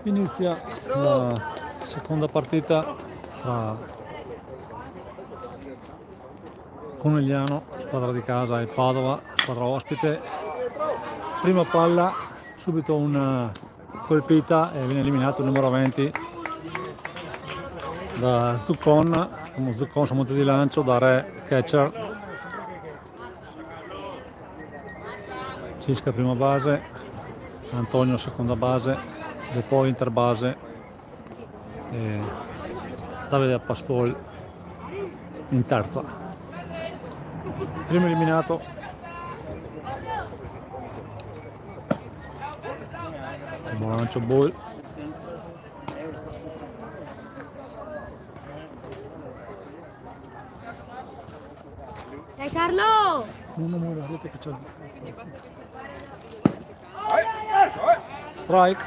Inizia la seconda partita fra Conegliano, squadra di casa, e Padova, squadra ospite. Prima palla, subito una colpita e viene eliminato il numero 20 da Zuccon, uno Zuccon su monte di lancio, da Re catcher. Cisca prima base, Antonio seconda base, De Poi interbase e Davide Appastol in terza. Primo eliminato buon lancio, ball. Dai Carlo! Non muore, vedete che c'è. Strike.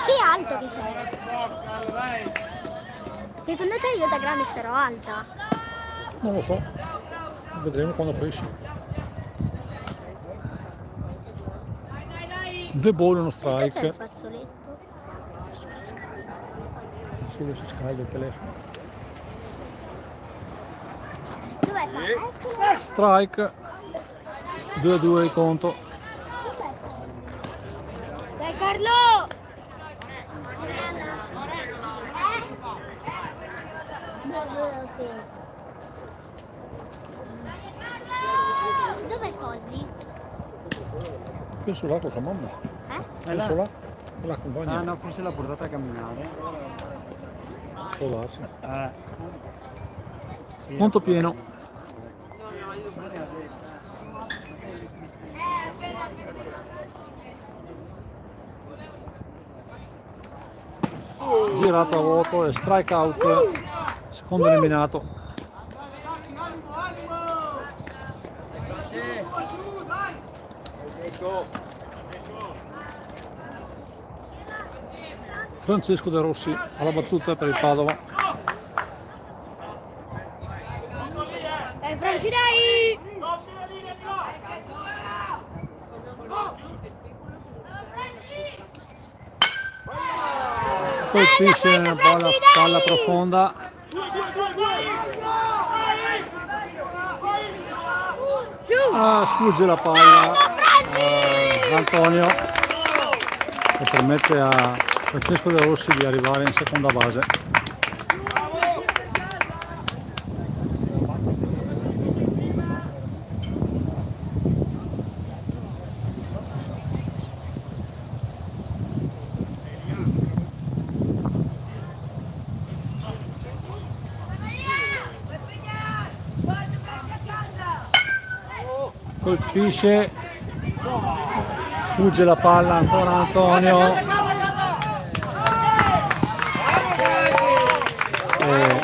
Che alto che sei! Secondo te io da grande sarò alta? Non lo so, vedremo quando cresci. Due ball e uno Perché c'è il strike. fazzoletto? Solo si scalda il telefono. Dov'è Carlo? Strike. 2-2 il conto. Dai Carlo! Dov'è Colli? Penso là con sua mamma. Penso là con la compagna. Ah no, forse l'ha portata a camminare. Può darsi. Sì. Conto pieno. Girata a vuoto e strike out. Secondo eliminato. Francesco De Rossi alla battuta per il Padova. Dai Franci, dai! Colpisce una palla profonda. Sfugge la palla a Antonio, che permette a Francesco De Rossi di arrivare in seconda base. Colpisce, sfugge la palla ancora Antonio e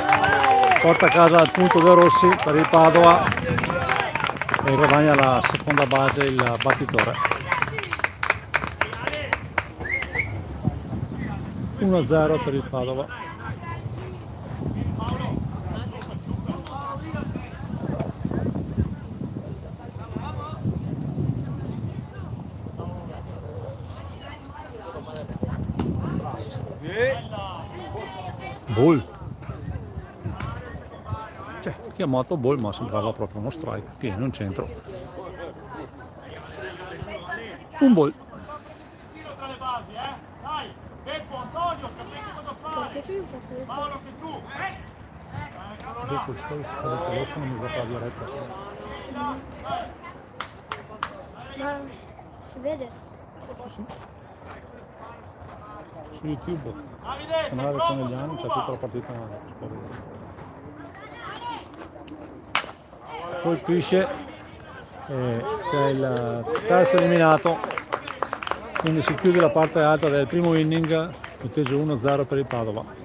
porta a casa il punto De Rossi per il Padova e guadagna la seconda base il battitore. 1-0 per il Padova. Ball, cioè chiamato ball ma sembrava proprio uno strike pieno in centro. Un ball. Perché c'è un fazzoletto? Dopo il show si fa il telefono mi va la diretta. Ma si vede? Su YouTube, canale Conegliano, c'è tutta la partita. Colpisce e c'è il terzo eliminato, quindi si chiude la parte alta del primo inning, punteggio 1-0 per il Padova.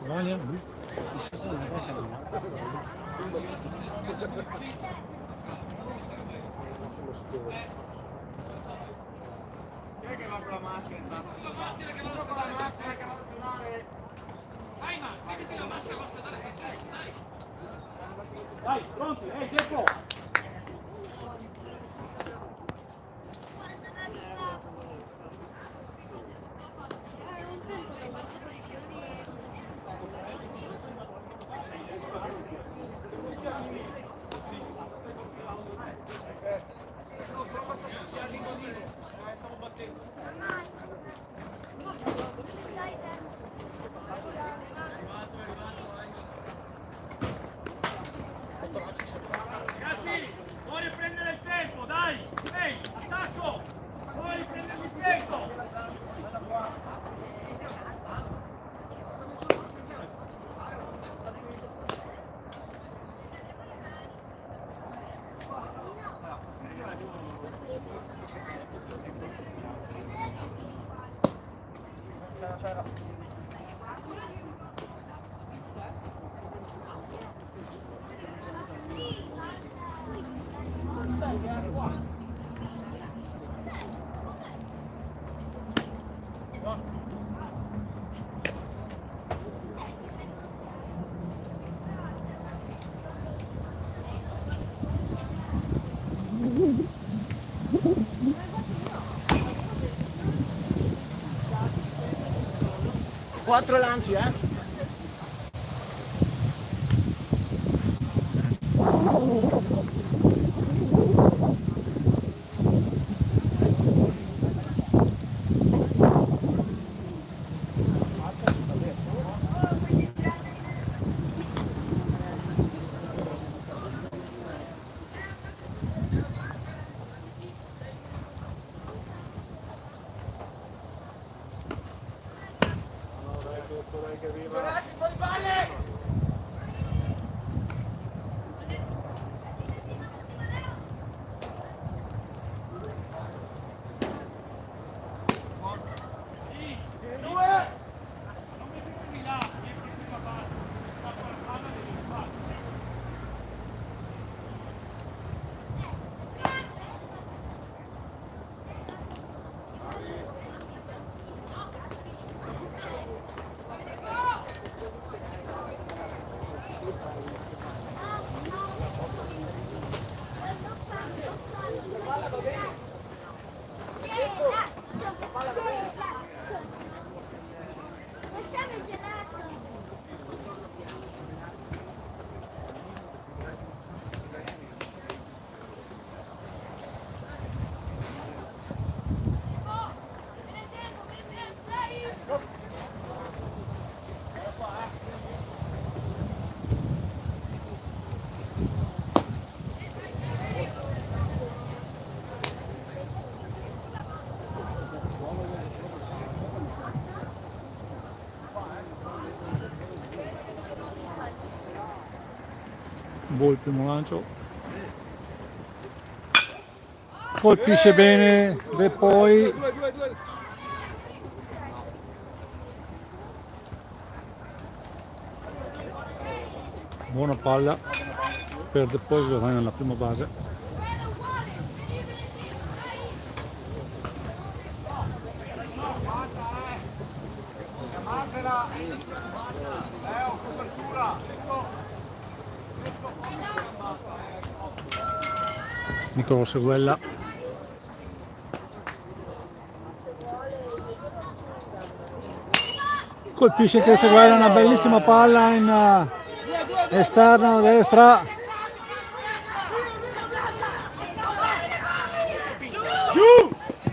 Vania, lui. Dai, pronti, dietro! Ragazzi, vuoi riprendere il tempo, dai! Ehi, attacco! Vuoi riprendere il tempo! Quattro lanci, Lasciamo il gelato. Il primo lancio, colpisce bene De Poi, buona palla per De Poi che guadagna la prima base. Niccolò Seguella. Colpisce che Seguella una bellissima palla in esterna a destra.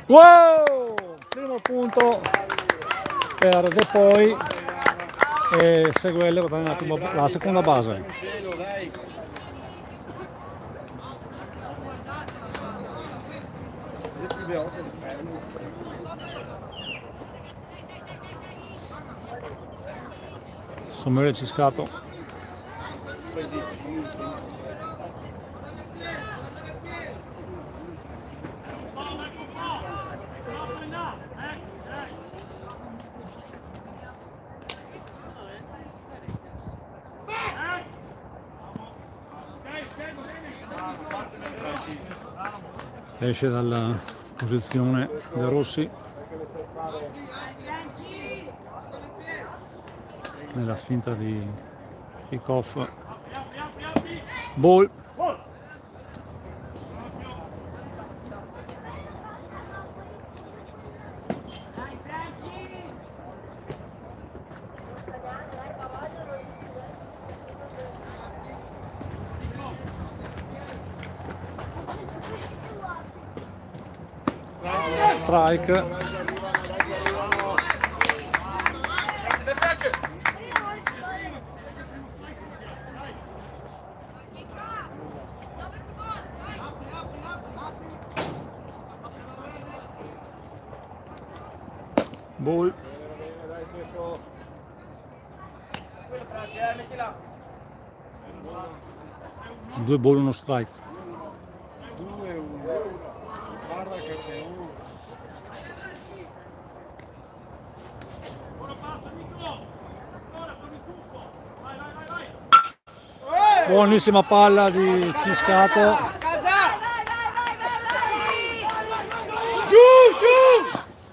Wow! Primo punto per De Poi e Seguella guadagna la seconda base. Samuele Ciscato. Esce dalla posizione De Rossi nella finta di kick-off. Ball. Strike. Ball. Due ball, uno strike. Buonissima palla di Ciscato.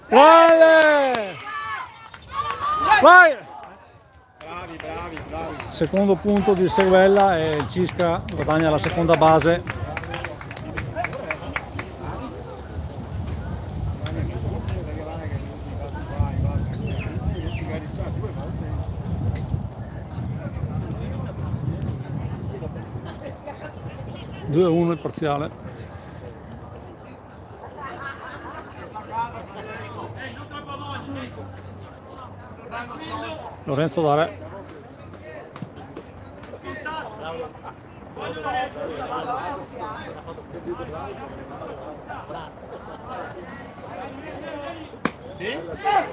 Vai! Vai! Bravi. Secondo punto di Seguella e Cisca guadagna la seconda base. Due a 1 il parziale. Lorenzo Dare.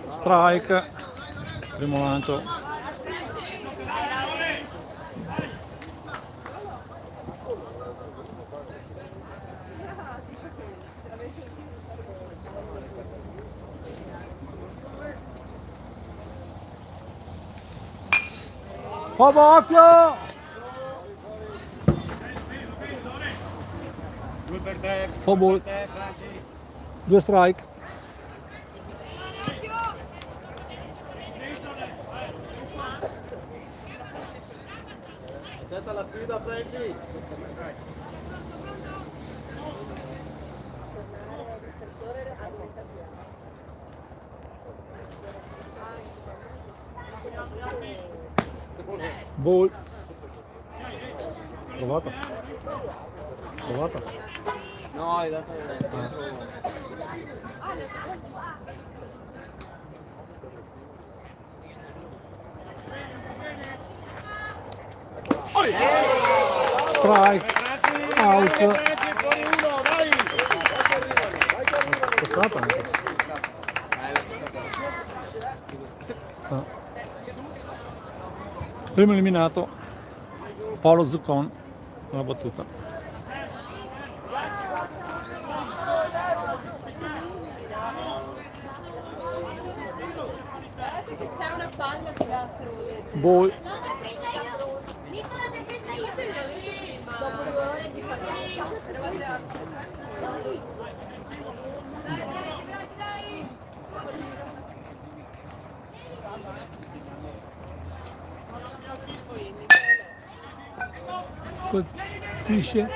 Strike. Primo lancio. Occhio! Fumble. Due strike. Accetta la sfida, Franci. Ball. Provata. No, hai dato. Strike. Out. Toccata. Ah. Primo eliminato Paolo Zuccon, una battuta. C'è una palla che va a Ball. Nicola, ti presa io. dopo 2 ore ti fa colpisce.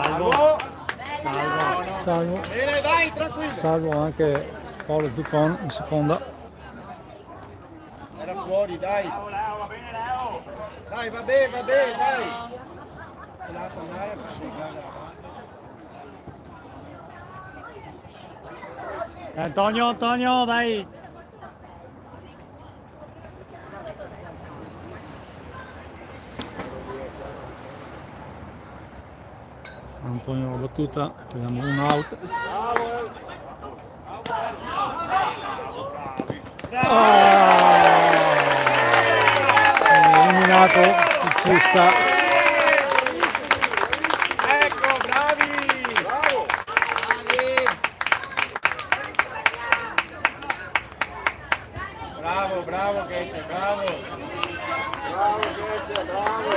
Salvo. Salvo, Bene, dai, tranquillo. salvo anche Paolo Zuccon in seconda. Era fuori, dai. Va bene Leo. Dai, va bene, dai. Se lascia andare a fare Antonio, dai! Antonio la battuta, vediamo un out. Eliminato il Cisca. Ecco, bravi! Bravo! Bravo Gece, bravo! Bravo Gece, bravo!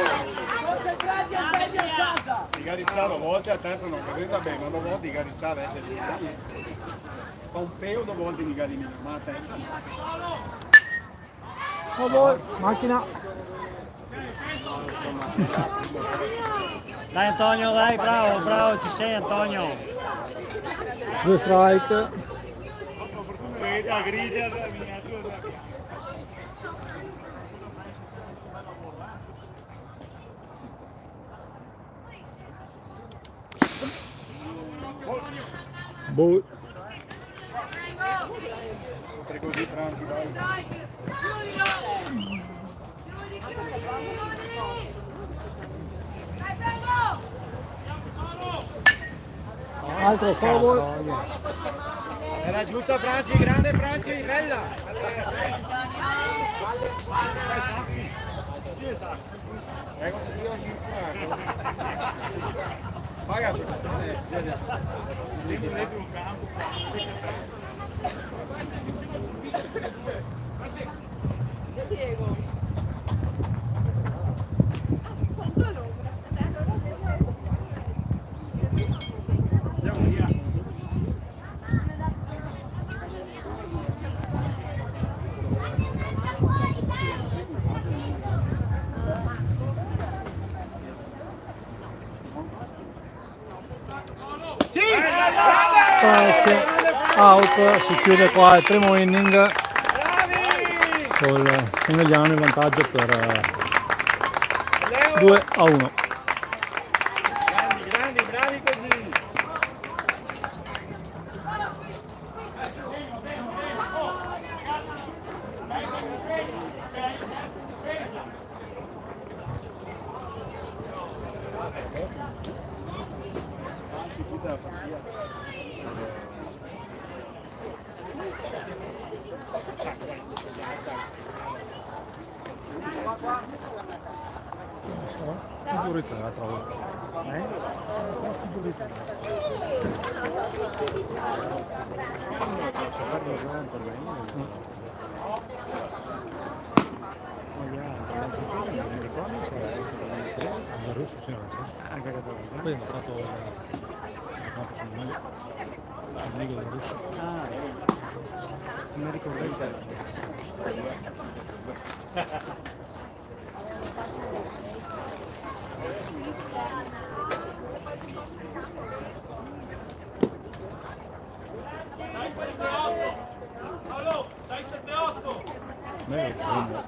Concentrati a meglio in casa! Di Garizzano a volte a te sono cadute bene, ma a volte di Garizzano essere lì. Fa un peo a volte di Garimino, ma a te Macchina. Dai Antonio, dai, bravo, ci sei Antonio! 2 strike. vedi la grigia della miniatura. Boh. Oltre così Franci, vai. Altro foul. Era giusta Franci, grande Franci, bella. Pagati. Diego. Quanto è l'ombra? Strike. Out. Si chiude qua il primo inning. Col Conegliano in vantaggio per 2-1. Bravi così. Figurita la trovo. Figurita. Il russo sì, anche poi hanno fatto il campo sul meglio. Il Liga del russo. Non mi ricordo il Paolo, 6-7-8. Meglio il primo.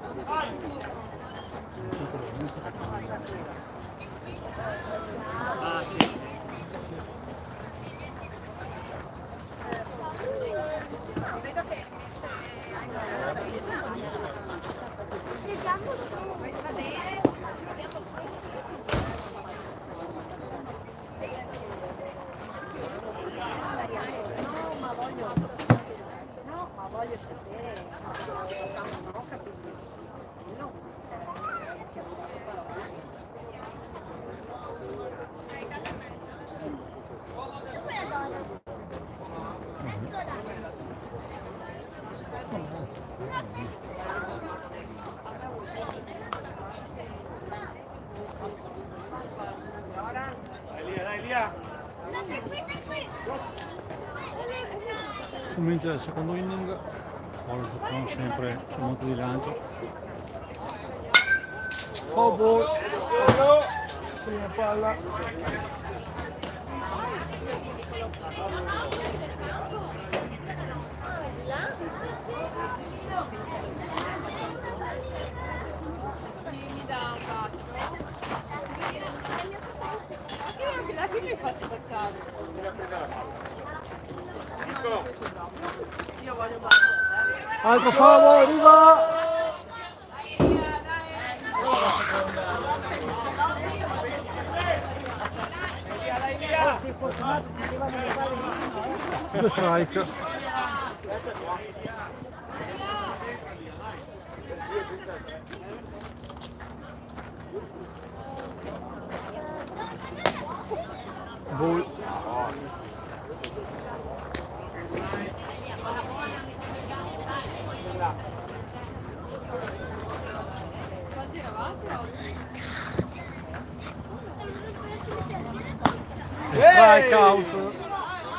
Vedo che hai una presa. Va bene. No, ma voglio sapere se facciamo no, capito? No, Dai Lia. Comincia il secondo inning. Paolo Zuccon sempre sul monte di lancio. foul ball, prima palla. Che mi faccio facciare? Io voglio Altro foul ball, arriva! Due strike. Ball. E strike out,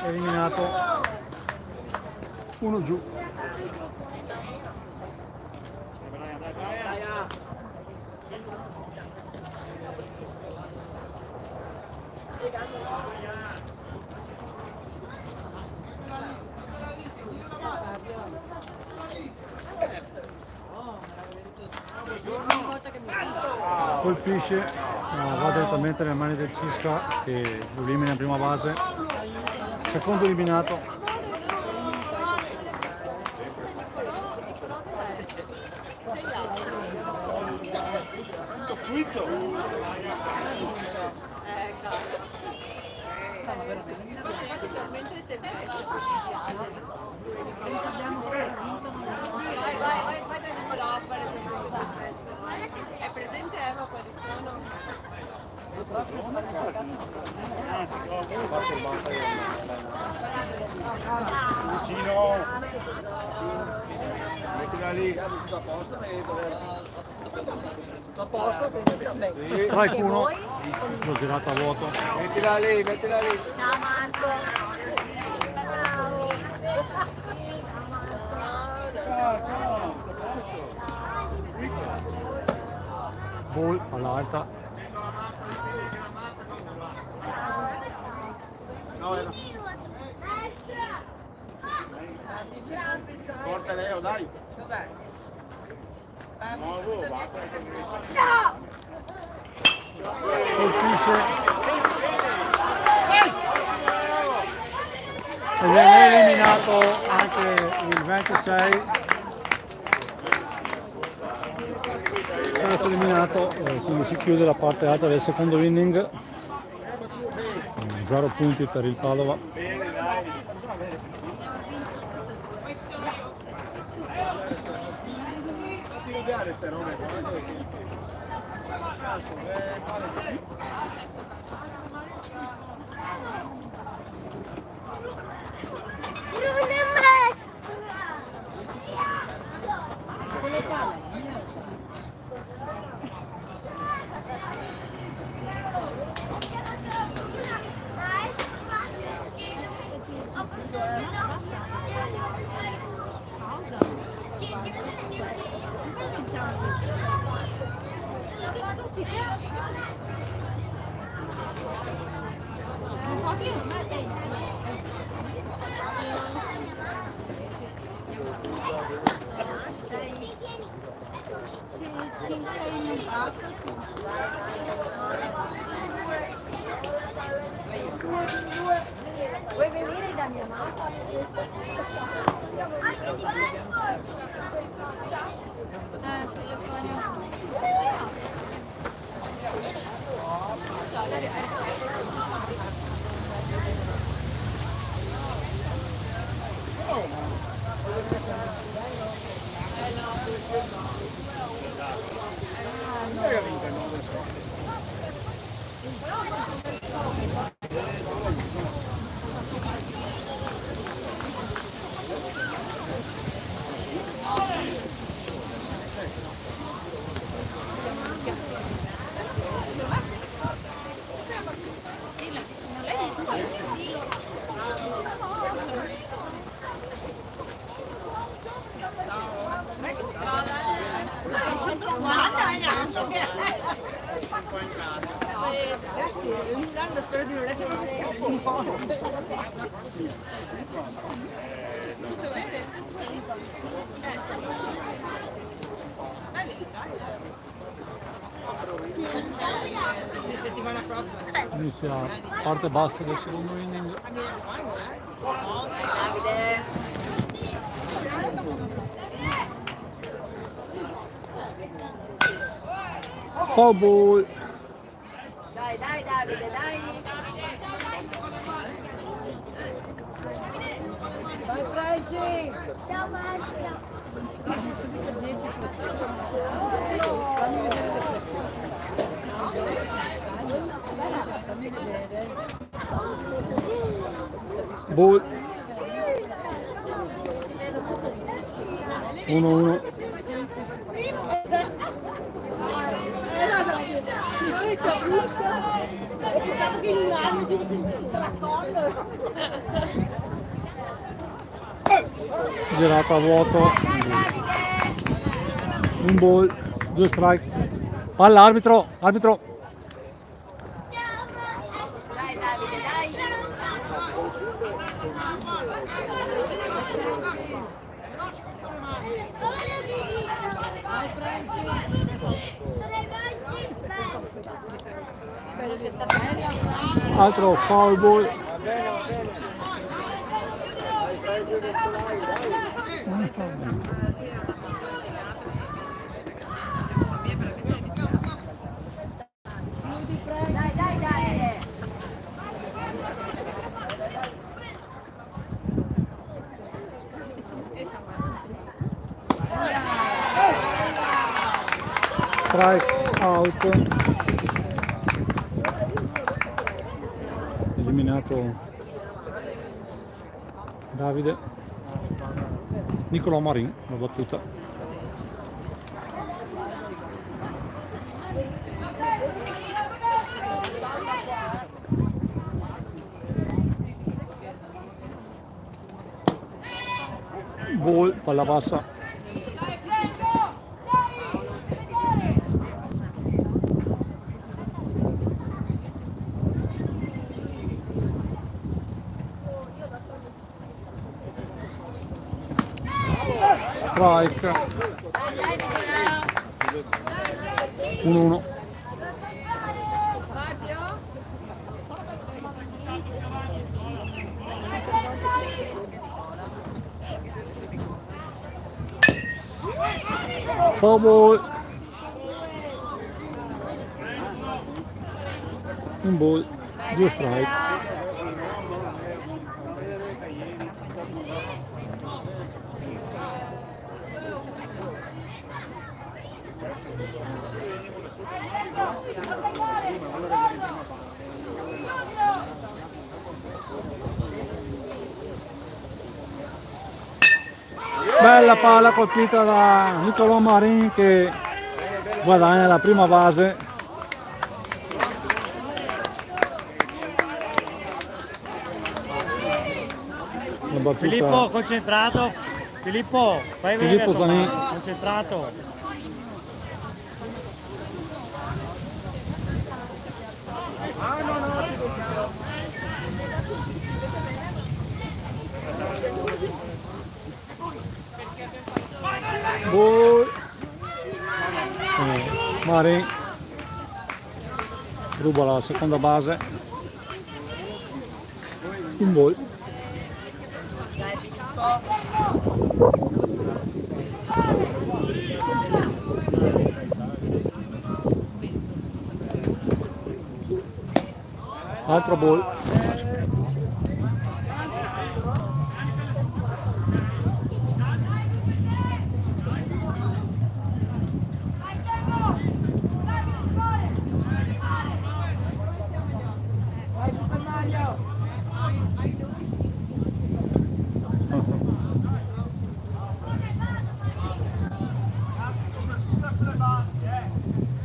eliminato, uno giù. Colpisce, va direttamente nelle mani del Cisca che lo elimina in prima base. Secondo eliminato. È presente Eva quali sono? Vicino. Mettila lì. Strike 1, l'ho girato a vuoto. Mettila lì, mettila lì. Ciao Marco. Ball all'alta. Porta Leo, dai. Dov'è? Colpisce e viene eliminato anche il 26. Terzo eliminato, quindi si chiude la parte alta del secondo inning. 0 punti per il Padova. Odiare ste robe qua. Cazzo, Vuoi venire da mia mamma? Sì, io sogno. Lei ha vinto il 9 Siamo Inizia la parte bassa del secondo inning. Foul ball. Dai, dai Davide, dai. Dai Franci. Ciao Maschio. Subito 10 flessioni. Fammi vedere le flessioni. Fammi vedere. Ball. 1-1. Pensavo che in un anno ci fosse il tracollo. Girata a vuoto. Un ball, 2 strike. Palla arbitro, arbitro. Dai Davide, dai. Altro foul ball. Non sta bene. Dai, dai, dai. Strike out. Eliminato Davide. Nicolò Marin, la battuta. Ball, palla bassa. Strike. 1-1. Foul ball. Un ball, 2 strike. Bella palla colpita da Nicolò Marin che guadagna la prima base. La battuta Filippo, concentrato. Filippo, fai vedere. Filippo Zanin. Concentrato. Ball. Marin ruba la seconda base. Un ball. Altro ball.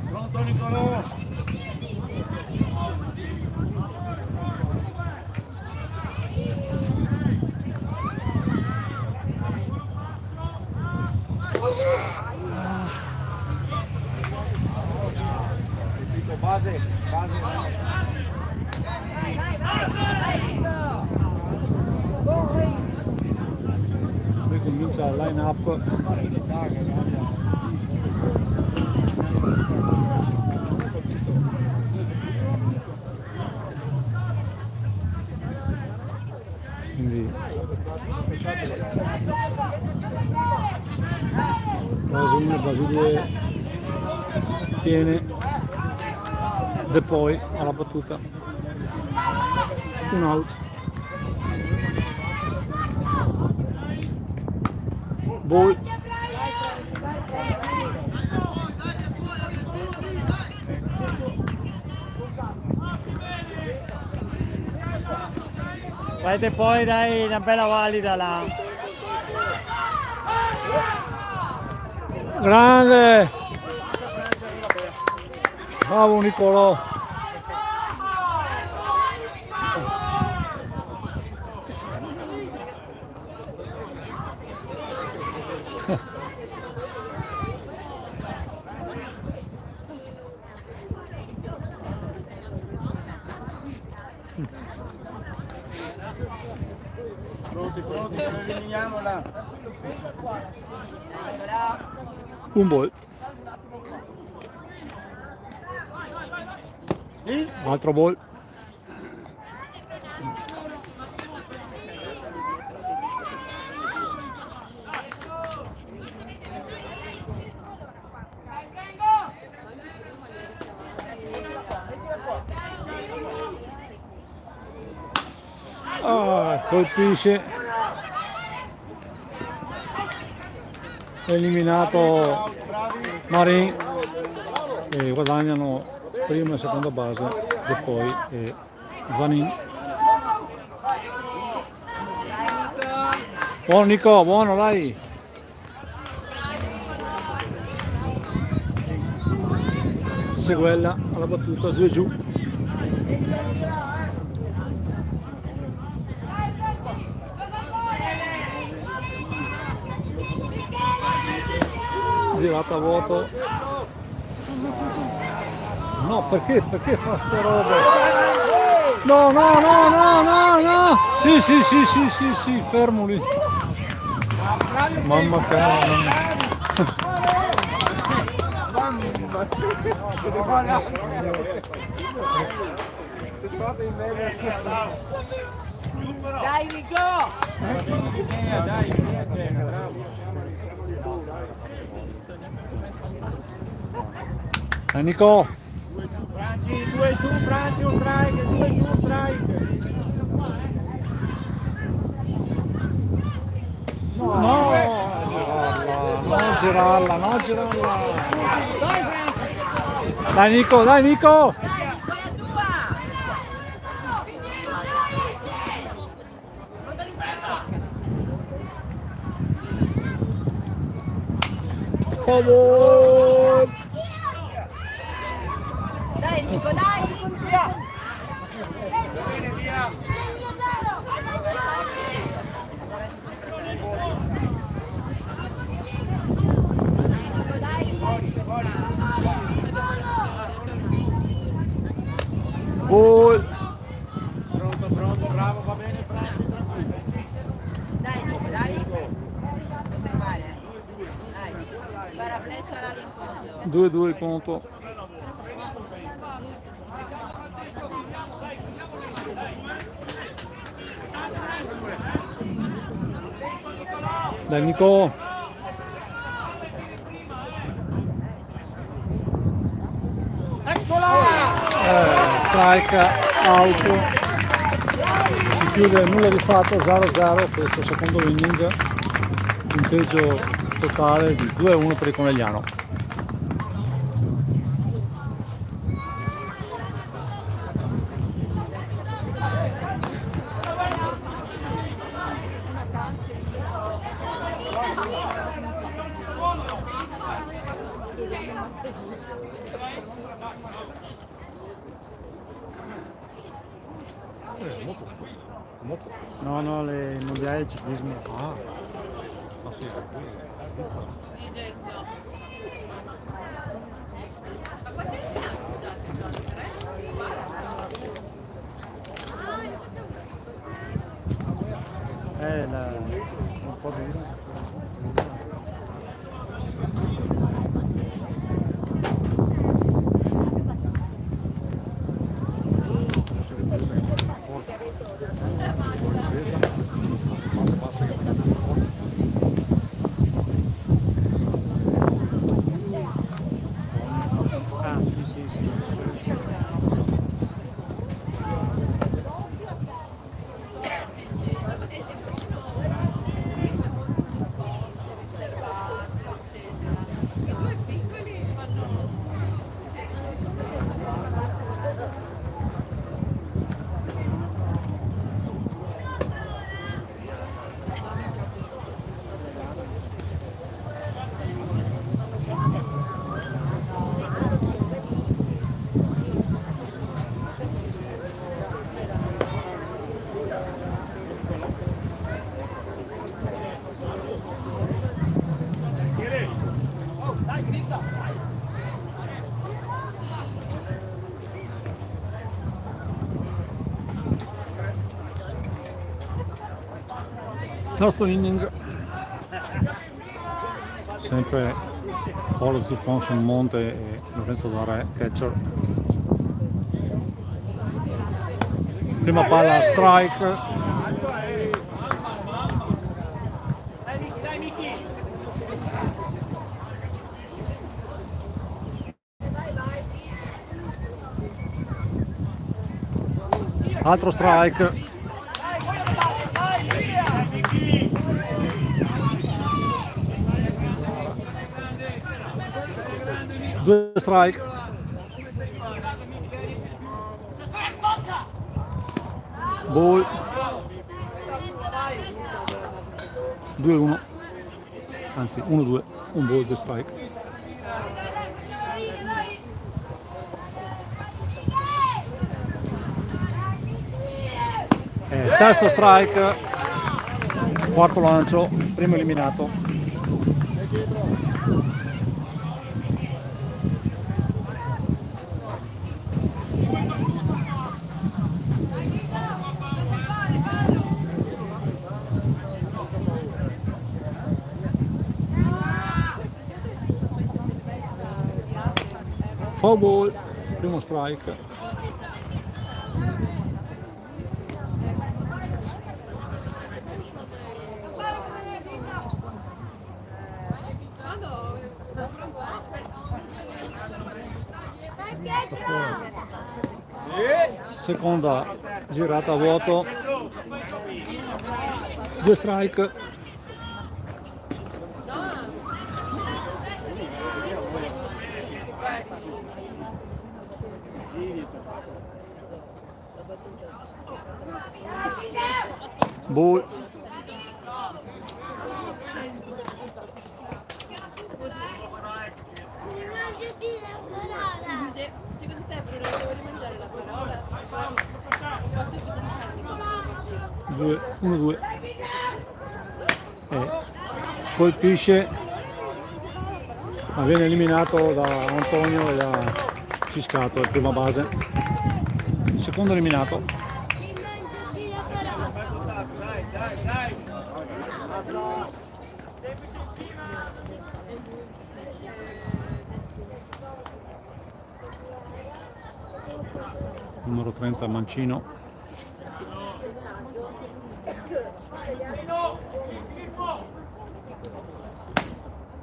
Pronto Nicolò? Base. Qui comincia il line up. Quindi Basile tiene De Poi alla battuta, un out. Ball. Vai poi, dai una bella valida là. Grande, bravo Nicolò. Pronti, eliminiamola. Un ball. Sì? Altro ball. Colpisce, eliminato Marin e guadagnano prima e seconda base e poi Zanin. Buono Nico, buono dai. Seguella alla battuta, 2 giù. Girata a vuoto. No, perché fa ste robe? No, no, no, no, no, no. Sì, fermo lì. Mamma cara. Dai Nico! Dai Nico. Franci, 2 giù, Franci, un strike, 2 giù, strike. No, non girarla. Dai Nico. Favore. Dai Nico, dai! Gol. Pronto, bravo, va bene Franci. Dai Nico, dai! Cosa fare? Dai, spara freccia là in fondo. 2-2 il conto. Dai Nico. Strike out. Si chiude nulla di fatto, 0-0 questo secondo inning, punteggio totale di 2-1 per il Conegliano. No, le mondiali di ciclismo. un po' di... Ah, sì, sì, sì. Terzo inning, sempre Paolo Zuccon sul monte e Lorenzo Dare catcher. Prima palla strike. Altro strike. Due strike. Ball. 2-1. Anzi 1-2. Un ball, due strike. Terzo strike. Quarto lancio. Primo eliminato. Foul ball, primo strike. Seconda girata a vuoto. Due strike. Ball. Secondo te però devo rimangiare la parola? Non posso più 1-2. Colpisce, ma viene eliminato da Antonio e da Ciscato, il prima base. Secondo eliminato. Numero 30 Mancino.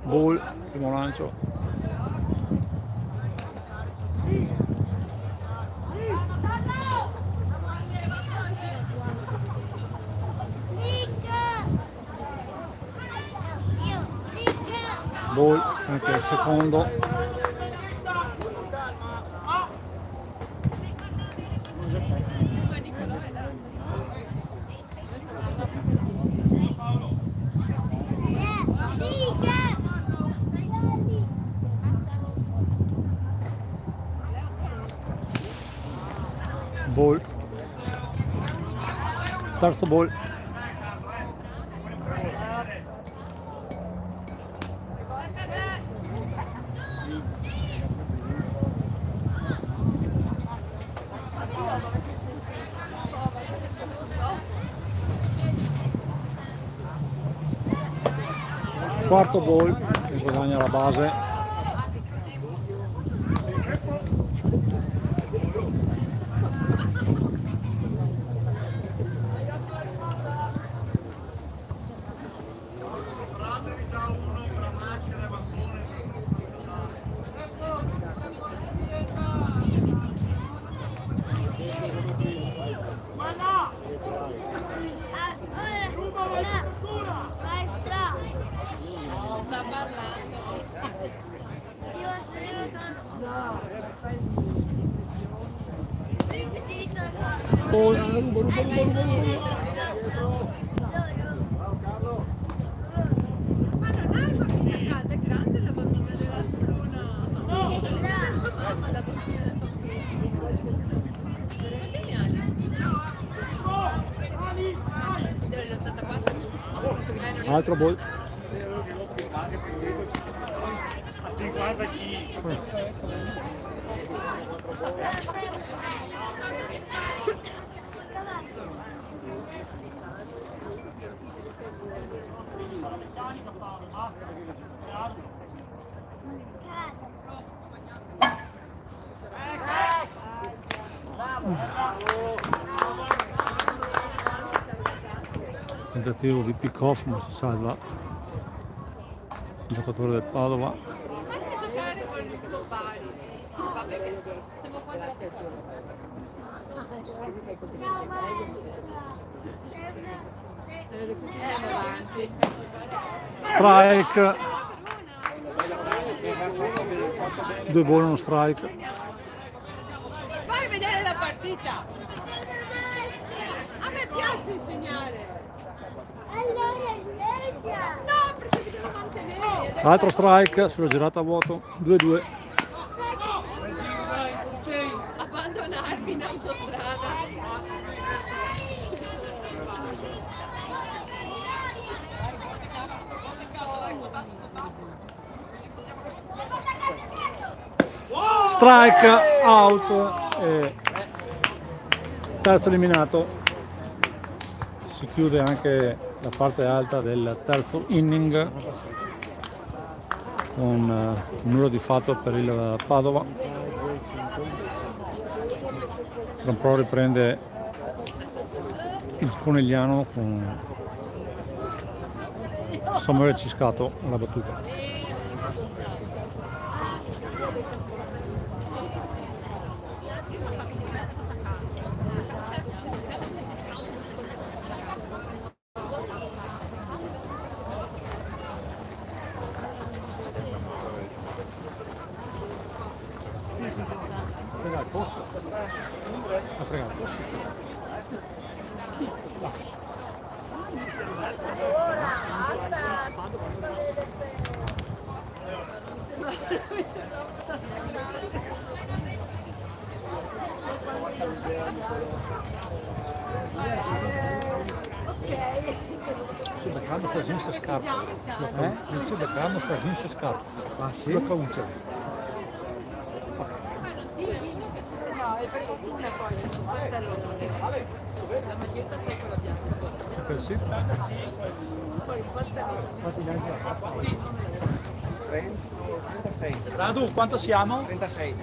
Ball, primo lancio. Ball, anche il secondo. Ball. Terzo ball. quarto ball che guadagna la base. Ma non hai bambina a casa, è grande la bambina della Bruna. Mamma, la bambina del bambino. Quanti ne hai? Dell'84? Altro ball. Sì, guarda chi. Tentativo di pick off ma si salva il giocatore del Padova. Anche giocare con il Bari. Vabbè che siamo qua da le cucine avanti. Strike. 2 ball, uno strike. Vai a vedere la partita. A me piace insegnare. No, perché ti devo mantenere. Altro strike sulla girata a vuoto. 2-2. Abbandonarmi in autostrada. Strike out e terzo eliminato. Si chiude anche la parte alta del terzo inning con nulla di fatto per il Padova. Tra un po' riprende il Conegliano con Samuele Ciscato alla battuta. Beccando fazendo essas cartas. Não se beccando fazendo essas cartas. Ah, sim? Da cauccia. No, è per fortuna poi il pantalone. La maglietta sai che l'abbiamo. Per sì? Poi il pantalone. Quanti ne hai già? 36. Radu, quanto siamo? 36.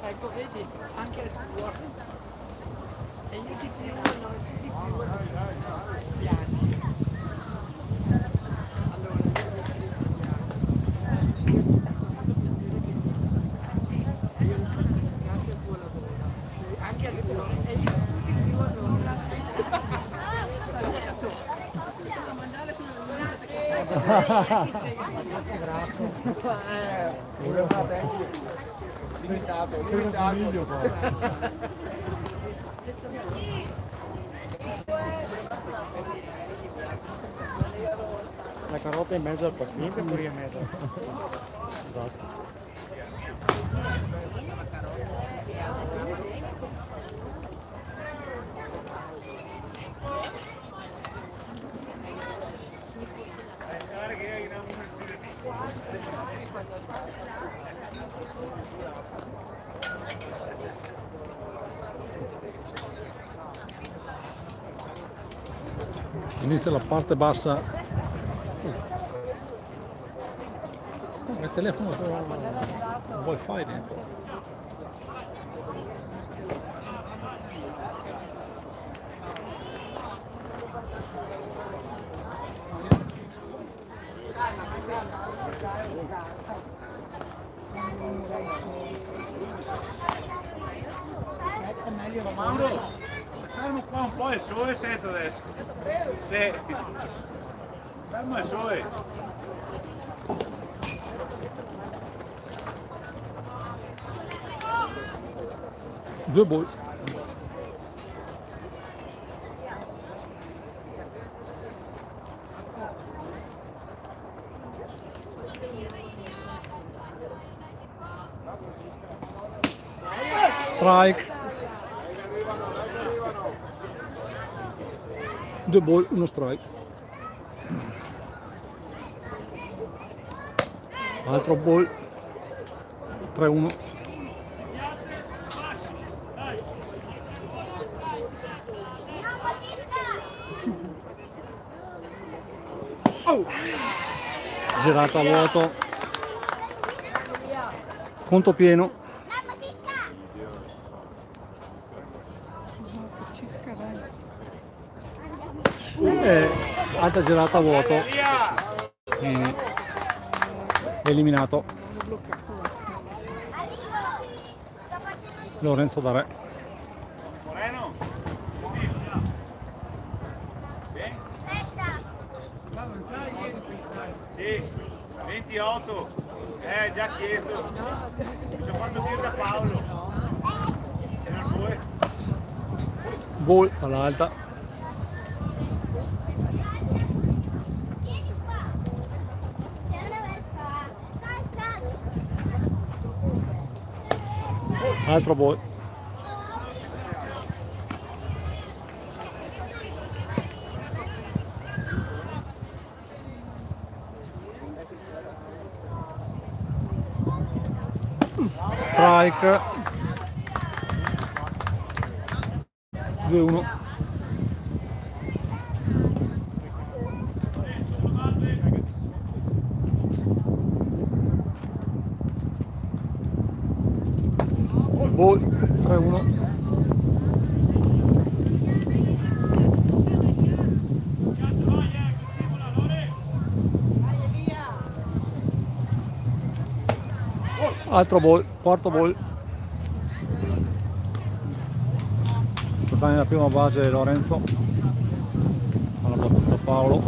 Ecco, vedi, anche il tuo. E io di più, no, di più. Piani. Allora, grazie al tuo lavoro. Anche al tuo. E io di più allora. La carota in mezzo al pastiente e pure in mezzo. Esatto. Inizia la parte bassa. Il telefono con wifi dentro. Mauro, fermo qua un po' il sole sento adesso. Sì. Fermo il sole. Due ball. Strike. Due ball, uno strike. Altro ball. 3-1. Girata a vuoto, conto pieno, altra girata a vuoto, eliminato Lorenzo da Re. Moreno. Sì, 28, già chiesto, mi sono fatto dire da Paolo, e non puoi. Ball all'alta, altro ball. Strike 2-1. Ball 3-1. Altro ball, quarto ball. Portare nella prima base Lorenzo. Alla battuta Paolo.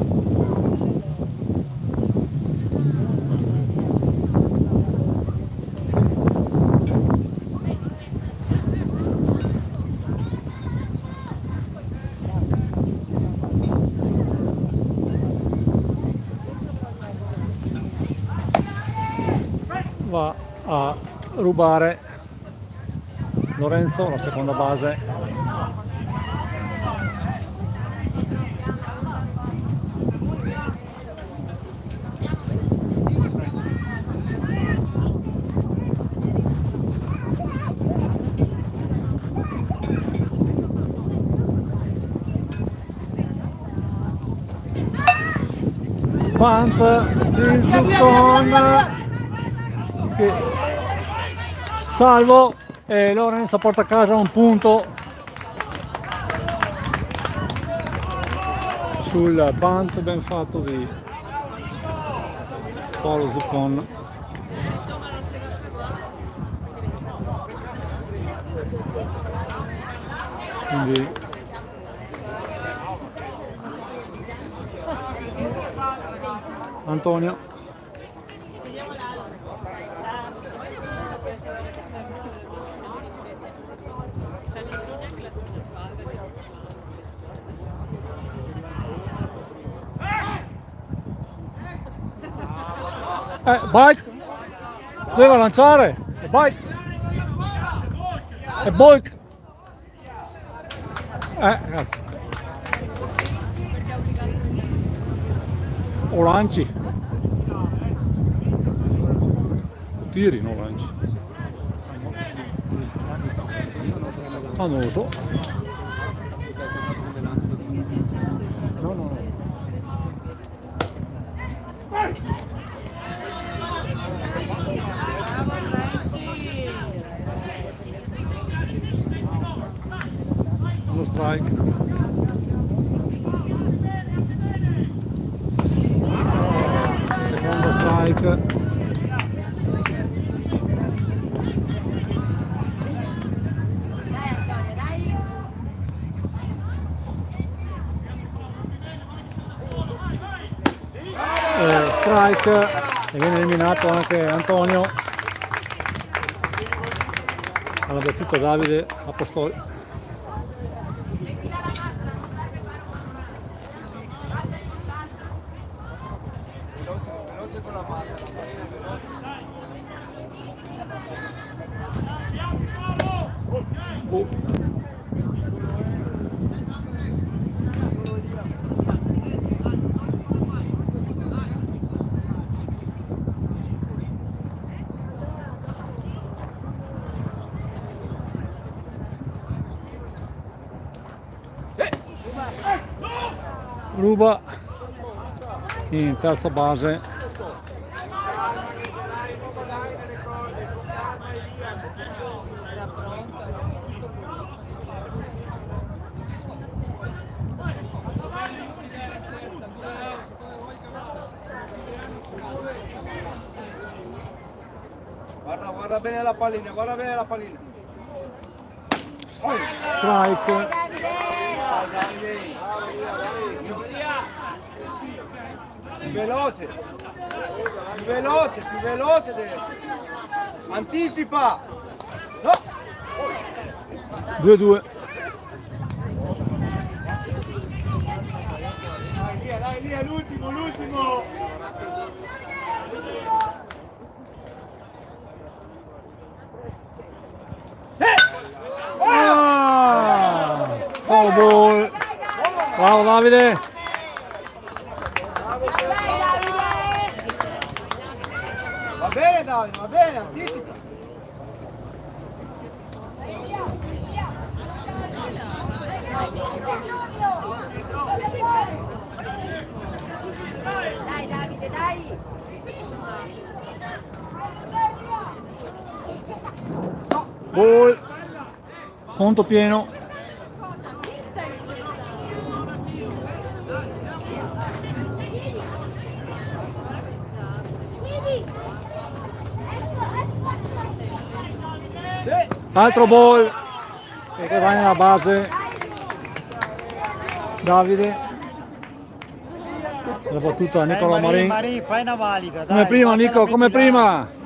Va a rubare Lorenzo la seconda base. Punt di Zuccon. Salvo e Lorenzo porta a casa un punto sul punt ben fatto di Paolo Zuccon. Quindi Antonio. Bike! Doveva lanciare! E bike! E Boik! Ragazzi! Oranci! Tiri, no oranci! Ah, non lo so! No, no, no! Lo strike. Secondo strike. Strike e viene eliminato anche Antonio. Alla battuta Davide Apostoli. Ruba in terza base. Guarda bene la pallina, guarda bene la pallina. Strike. Più veloce, più veloce, più veloce deve essere. Anticipa. No. 2-2. Dai lì, è l'ultimo, l'ultimo! Foul ball. Bravo Davide. Va bene Davide, va bene, anticipa. Dai Davide, dai! Ball. Conto pieno. Altro ball che va nella base. Davide. La battuta Nicola Marin. Marin, fai una valida. Come prima Nico, come prima.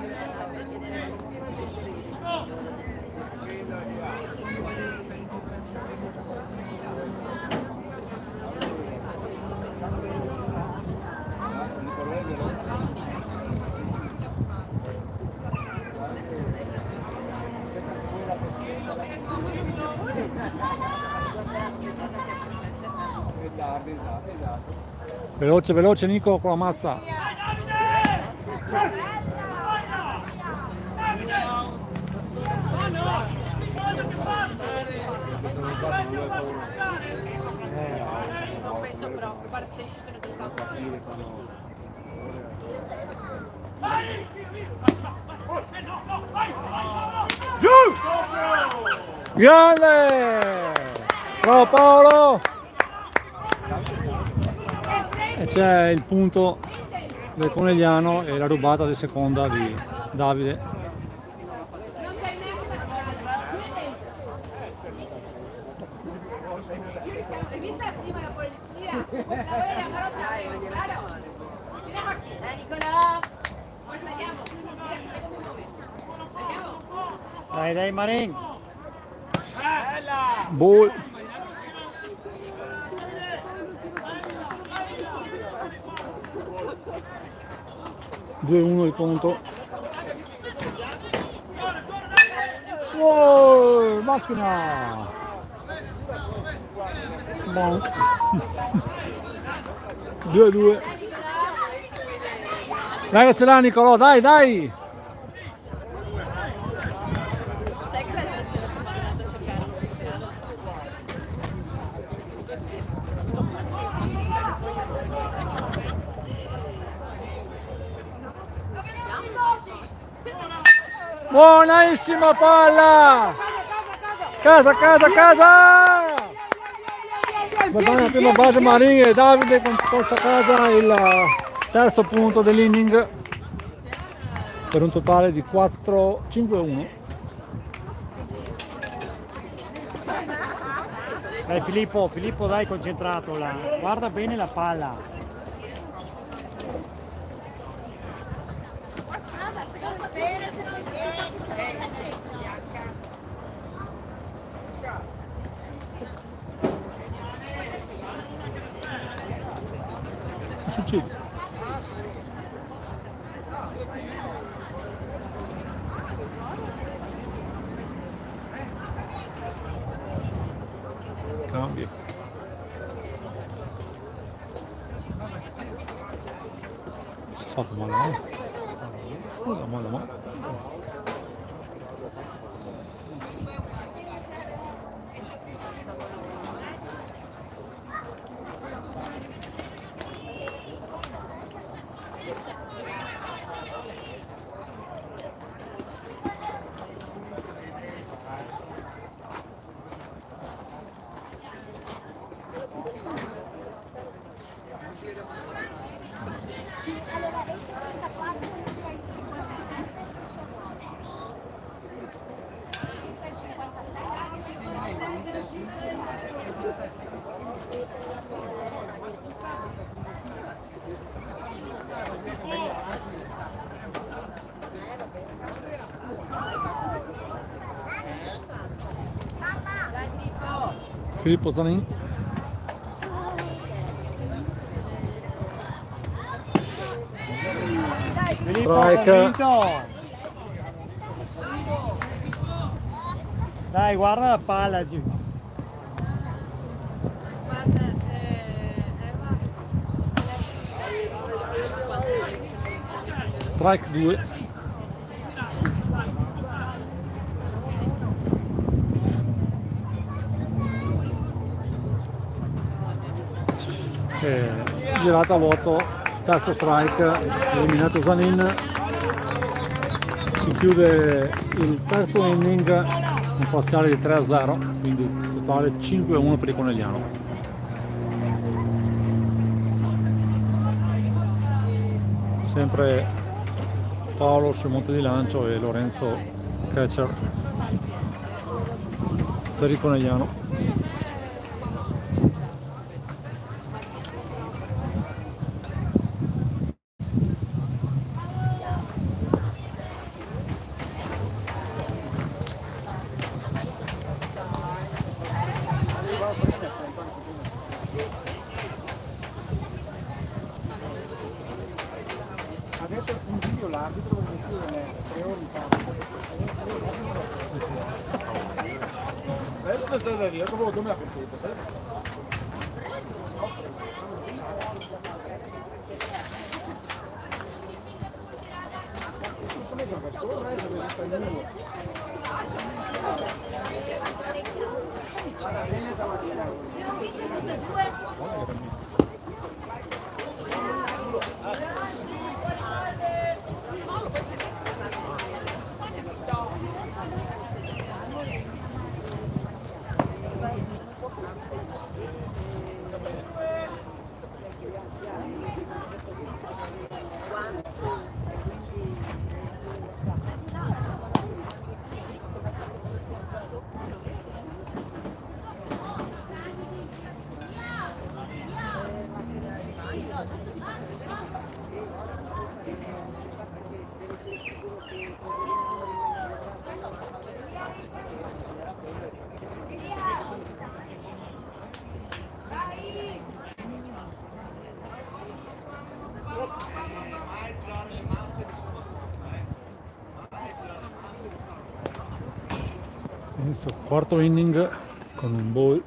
Veloce, veloce Nico con la mazza. Penso però, a parte se ci sono del campo. Grande! Bravo Paolo! E c'è il punto del Conegliano e la rubata di seconda di Davide. ¿Viste prima la policía? La voy a llamar otra vez, claro. Mira, Dai Marin. Ball. Due uno il conto. Wow, macchina. Bonk. 2-2. Dai che ce l'ha Nicolò, dai, dai. Sai che l'altra sera sono andata a cercare un piano? Buonissima palla! Casa, casa, casa! Va bene, la prima base Marini e Davide porta a casa il terzo punto dell'inning per un totale di 5-1. Dai Filippo, dai concentrato là. Guarda bene la palla. Che succede? Cambio. Si è fatto male, eh? Male. Filippo Zanin. Filippo, Strike. convinto. Dai, guarda la palla giù. Guarda, Strike 2. Girata a vuoto, terzo strike, eliminato Zanin. Si chiude il terzo inning, un parziale di 3-0, quindi totale 5-1 per il Conegliano. Sempre Paolo sul monte di lancio e Lorenzo catcher per il Conegliano. Adesso un video l'arbitro perché scrive 3 ore in casa. Adesso stai da lì, come dove la partita? Inizio il quarto inning con un ball.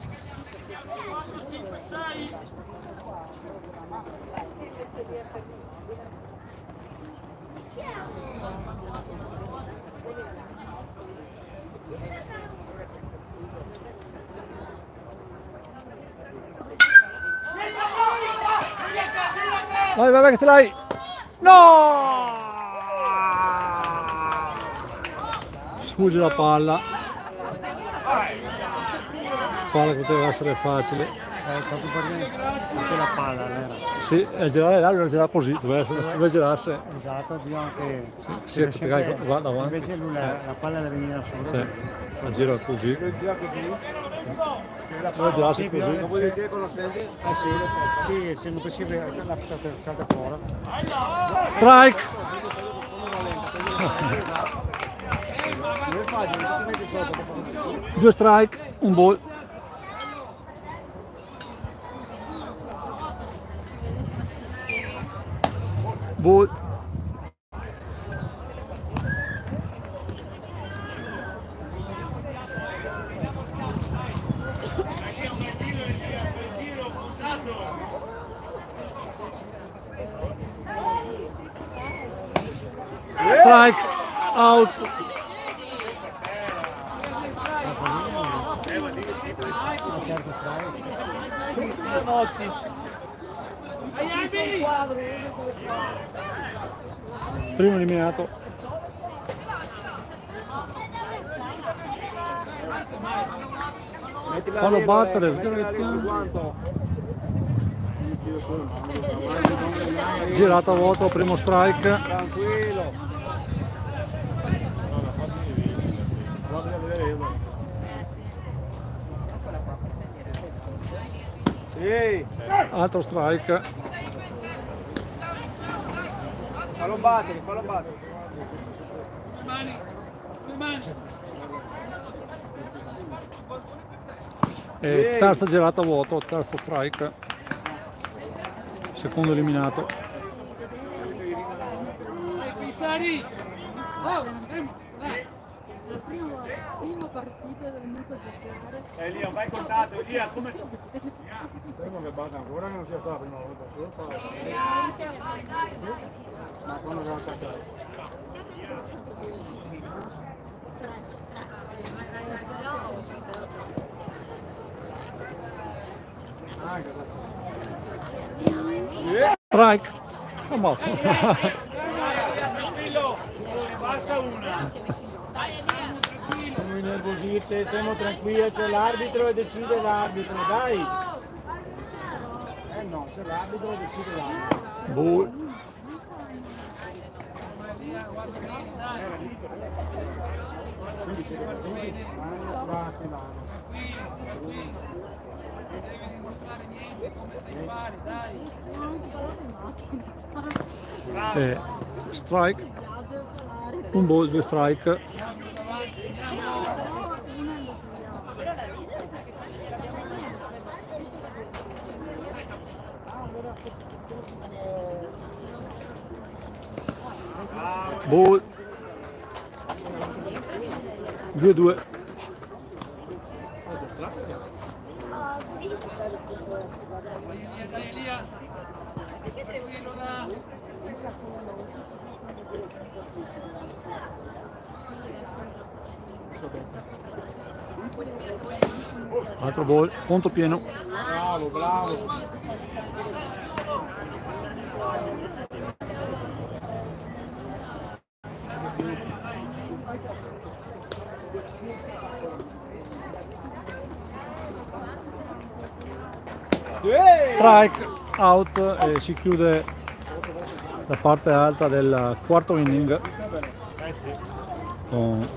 Vai, vai, vai che ce l'hai! No! Sfugge la palla. Palla che poteva essere facile. Proprio perché la palla era. Sì, è girare là, doveva girare così, doveva girarsi. Esatto, diciamo che Sì, che sempre- guarda avanti. invece lui la palla deve venire solo. Sì, la gira così. Doveva girarsi così. Dopodiché con lo senti? Sì, se non possibile la salta fuori. Strike! Due strike, un ball. Ball. Strike, out. Primo eliminato. Fallo battere. Girata a vuoto, primo strike. Tranquillo. Sì, Altro strike. fallo battere, fallo battere. E terza girata a vuoto, terzo strike. Secondo eliminato. La prima partita del venuto a giocare. Elia, vai contato, Elia, come... Speriamo che batta ancora, che non sia stata la prima volta solo. Ma quando devo attaccare? Strike. Oh, ma- Tranquillo, basta una. Non innervosirsi, stiamo tranquilli, c'è l'arbitro e decide l'arbitro, dai! No, c'è l'arbitro e decide l'arbitro. Ball. Quindi se va, si va. Strike. Un ball, due strike. Ball. 2-2. Altro ball, conto pieno. Bravo, bravo. Strike, out e si chiude la parte alta del quarto inning con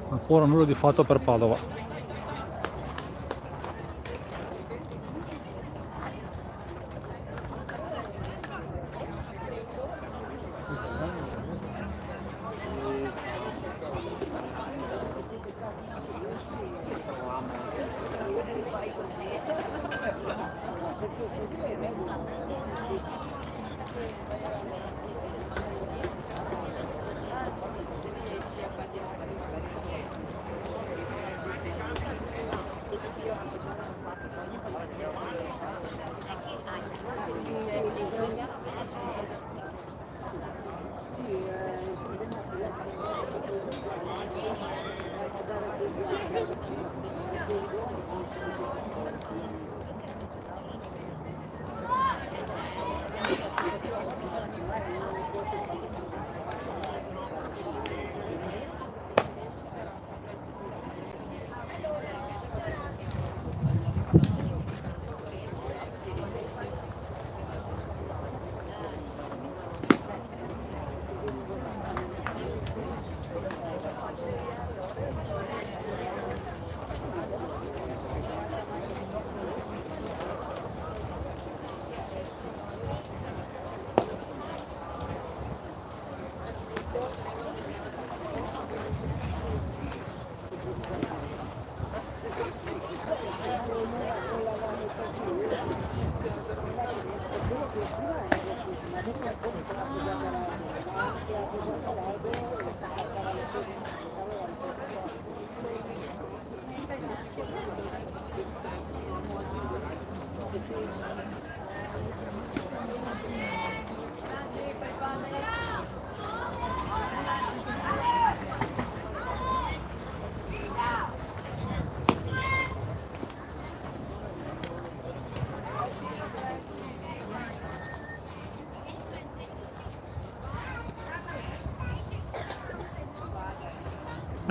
ancora nulla di fatto per Padova.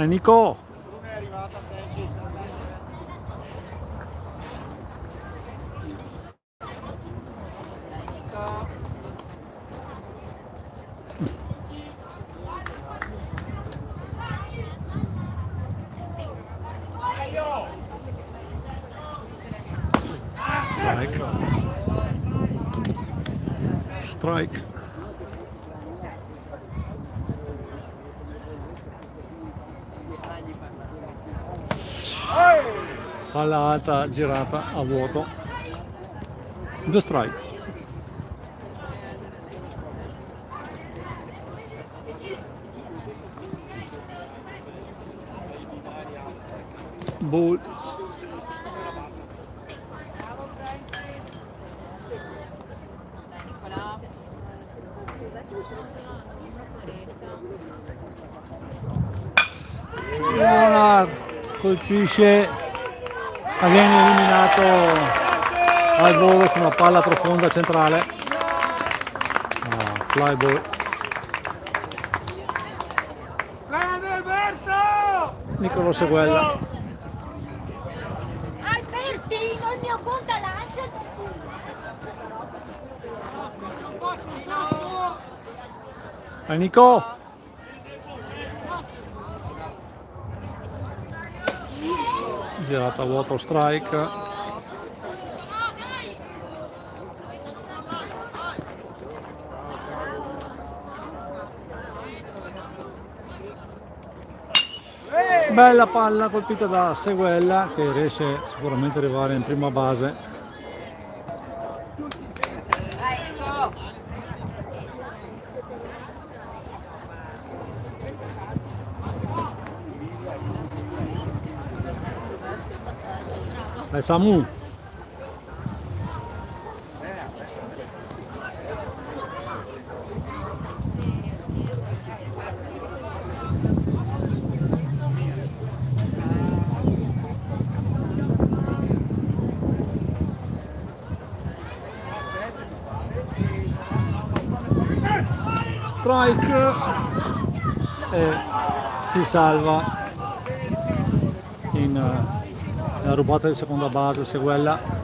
Nico. Strike. Strike. Palla alta girata a vuoto. 2 strike. Ball. Leonard colpisce, ma viene eliminato al volo su una palla profonda centrale. Fly ball. Grande Alberto! Niccolò Seguella. Albertino, il mio conto lancia. Nico. Girata a vuoto, strike. Bella palla colpita da Seguella che riesce sicuramente ad arrivare in prima base. Dai Samu. Strike e si salva nella rubata di seconda base Seguella.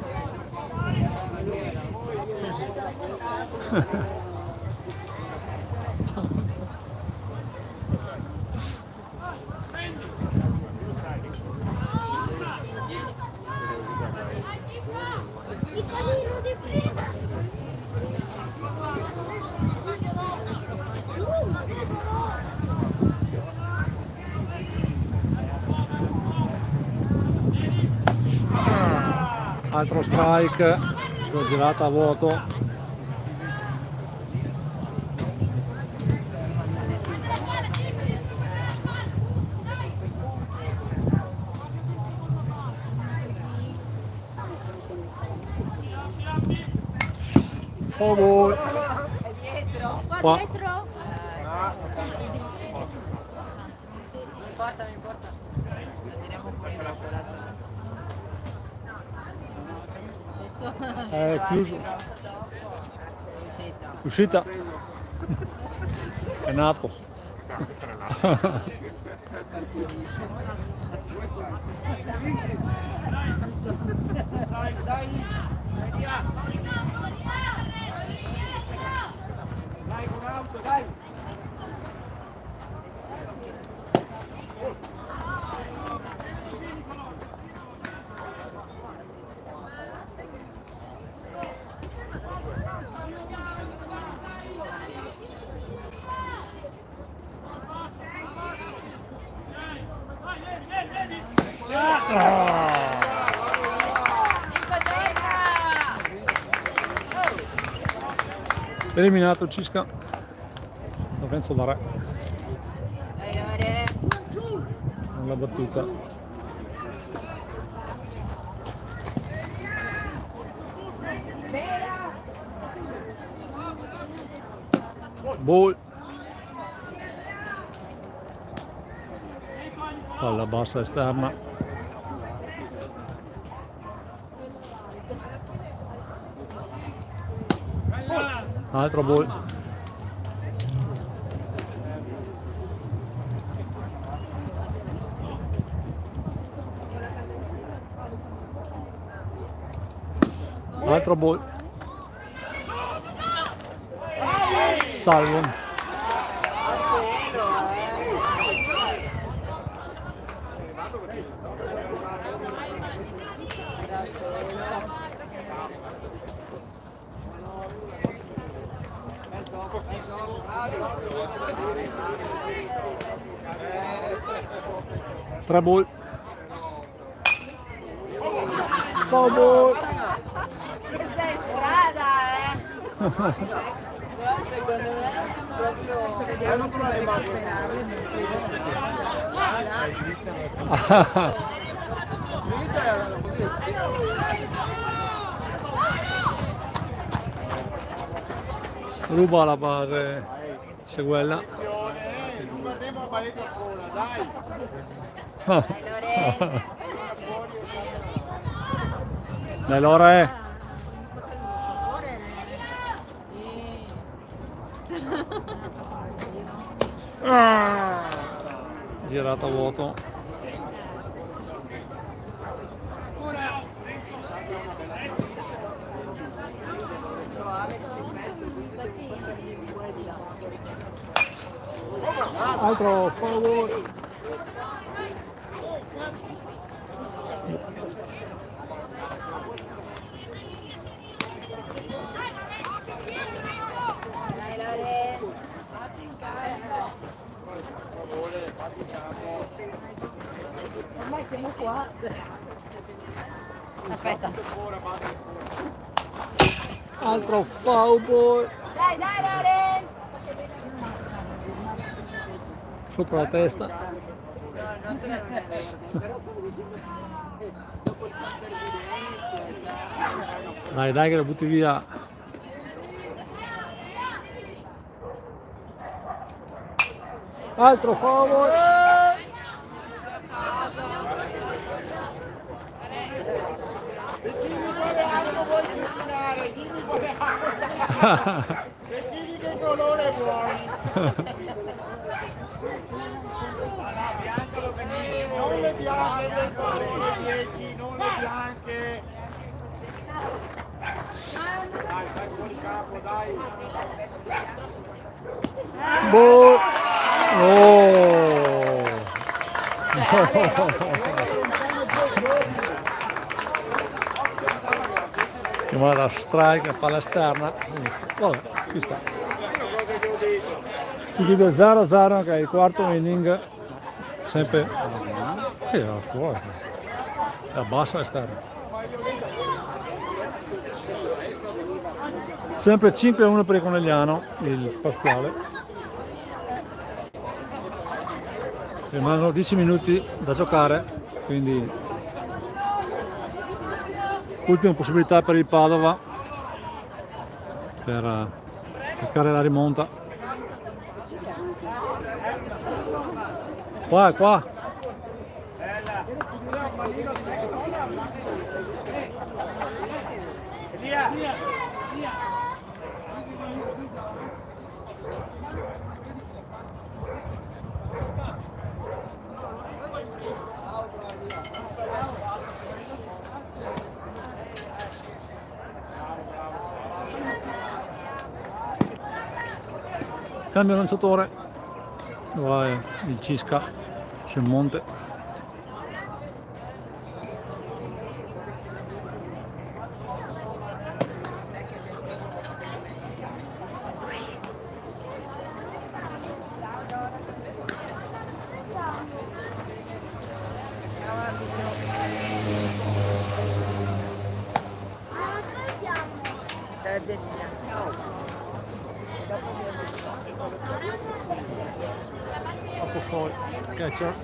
Altro strike sulla girata a vuoto. Foul. Qua. Dietro. Non importa. La tiriamo fuori la sciolata. È chiuso. Uscita. È nato. Eliminato Cisca, Lorenzo da Re, non l'ha battuta. Ball. Palla bassa esterna. Altro ball. Altro ball. Salvo. Tre ball. Four ball. Questa è strada, secondo me proprio vediamo come Ruba la base, se quella. Non guardiamo a pareggio ancora, dai. Dai Lore. Girato a vuoto. Altro favore. Dai Lorenzo. Ormai siamo qua. Aspetta. Altro foul ball. Dai Lorenzo. Sopra la testa. No, il nostro non è vero, però stavo dicendo dopo il fatto evidenza, Dai che lo butti via. Altro foul. Decidi quale anno vuoi cucinare, dimmi quale anno. Decidi che colore vuoi. Non le bianche del colore 10, non le bianche. Dai, fai fuori campo, dai. Ball. Oh. Chiamata strike a palla esterna. Vabbè, ci sta. Si chiude 0-0 che è il quarto inning. Sempre era fuori. È bassa esterna. Sempre 5-1 per il Conegliano il parziale. Rimangono 10 minuti da giocare, quindi ultima possibilità per il Padova per cercare la rimonta. Qua. Cambio lanciatore, vai il Cisca sul monte. Apostol catcher.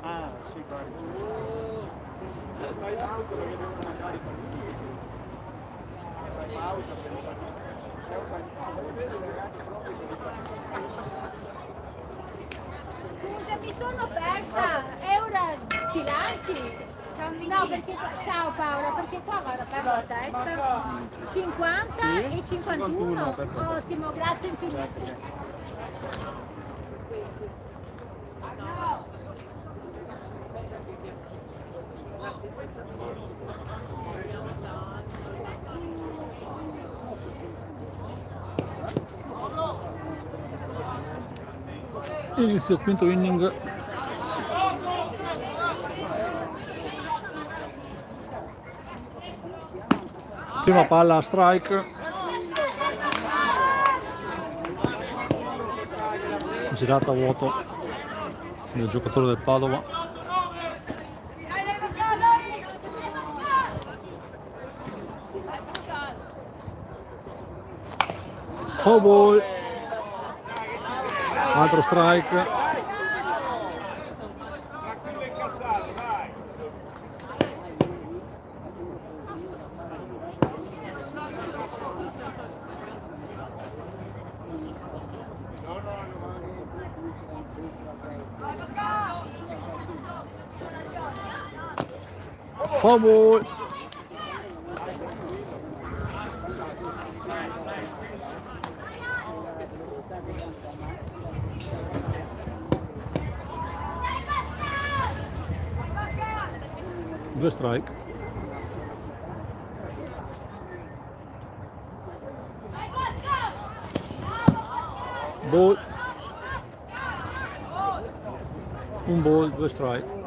Ah, sì, guarda. Scusa, mi sono persa. È ora ti lanci? No, perché ciao Paola, perché qua vado per la testa. 50 e 51. 51, perfetto. Ottimo, grazie infinite. Inizio il quinto inning. Prima palla a strike. Girata a vuoto del giocatore del Padova. Foul ball. Altro strike. Foul ball. Due strike. Ball. Un ball, due strike.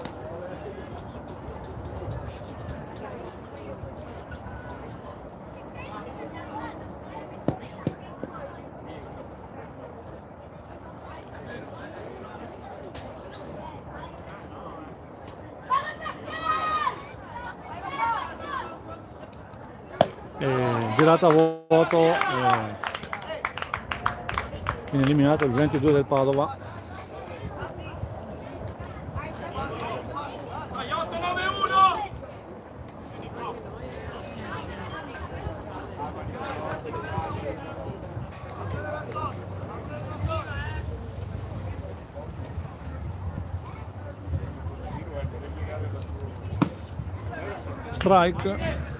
Girata a vuoto, viene eliminato il 22 del Padova. Dai, 8-9-1! Strike.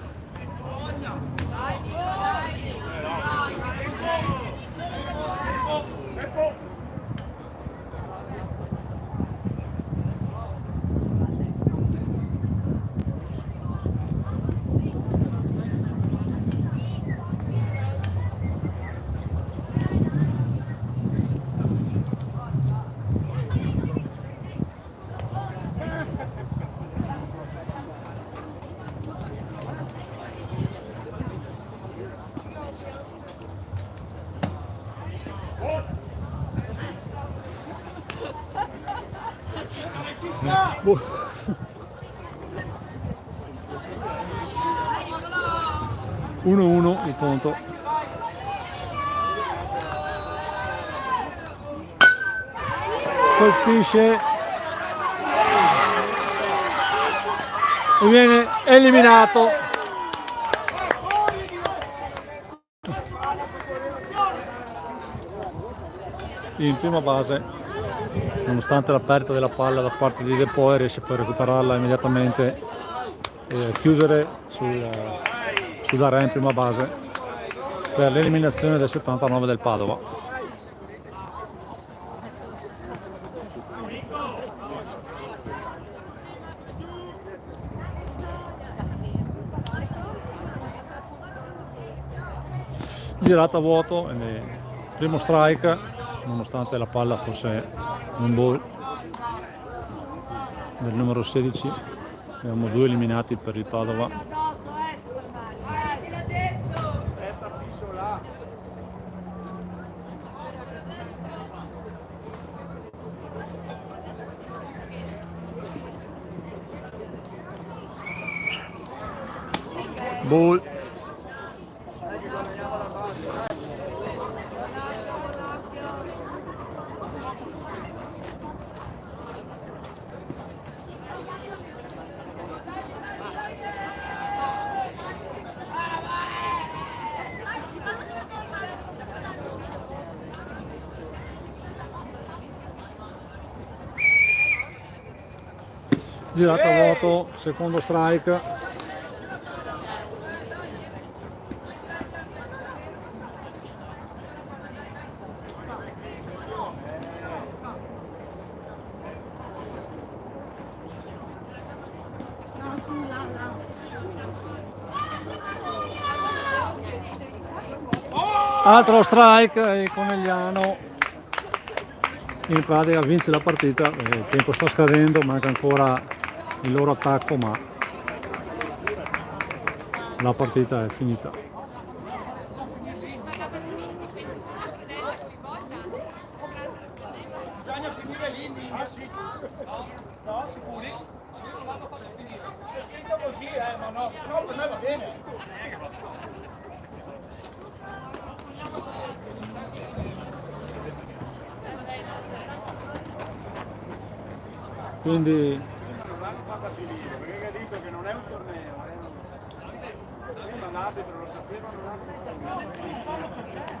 Boh. Uno il conto. Colpisce e viene eliminato. In prima base, nonostante la perdita della palla da parte di De Poi, riesce poi a recuperarla immediatamente e chiudere sull'area in prima base per l'eliminazione del 79 del Padova. Girata a vuoto, primo strike, nonostante la palla fosse un ball del numero 16. Abbiamo due eliminati per il Padova. Ball. girata a vuoto, secondo strike. Altro strike e il Conegliano in pratica vince la partita. Il tempo sta scadendo, manca ancora il loro attacco, ma la partita è finita. Bisogna finire l'Indy. Ah sì, no, sicuri? Non l'hanno fatto finire. C'è scritto così, ma no, no, per me va bene. Quindi Non l'hanno fatta finire, perché ha detto che non è un torneo, prima l'arbitro lo sapeva, non l'hanno fatto finire.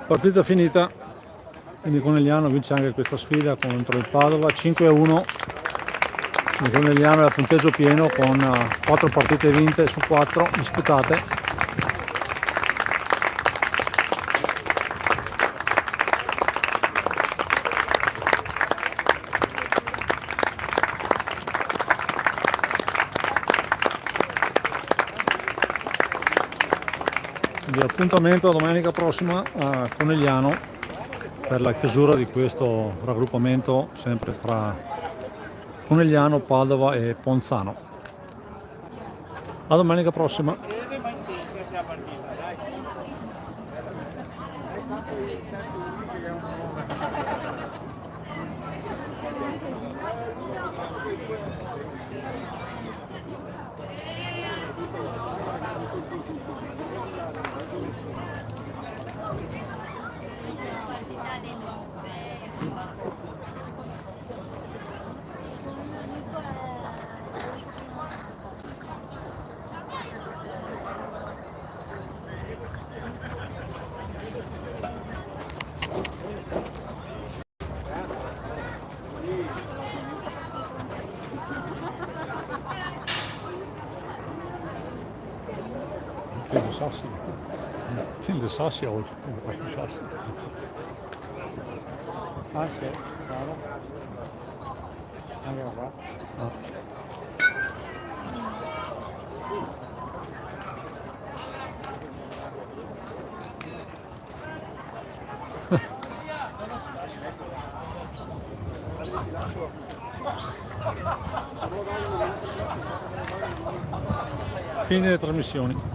partita finita, quindi Conegliano vince anche questa sfida contro il Padova 5-1. Il Conegliano è a punteggio pieno con 4 partite vinte su 4 disputate. Quindi appuntamento domenica prossima a Conegliano per la chiusura di questo raggruppamento sempre tra Conegliano, Padova e Ponzano. A domenica prossima. Breve ma intensa sia partita, dai. È stato il terzo unico che è un po'. Pieno di sassi oggi, questo sassi. Anche, bravo. Anche qua. Fine delle trasmissioni.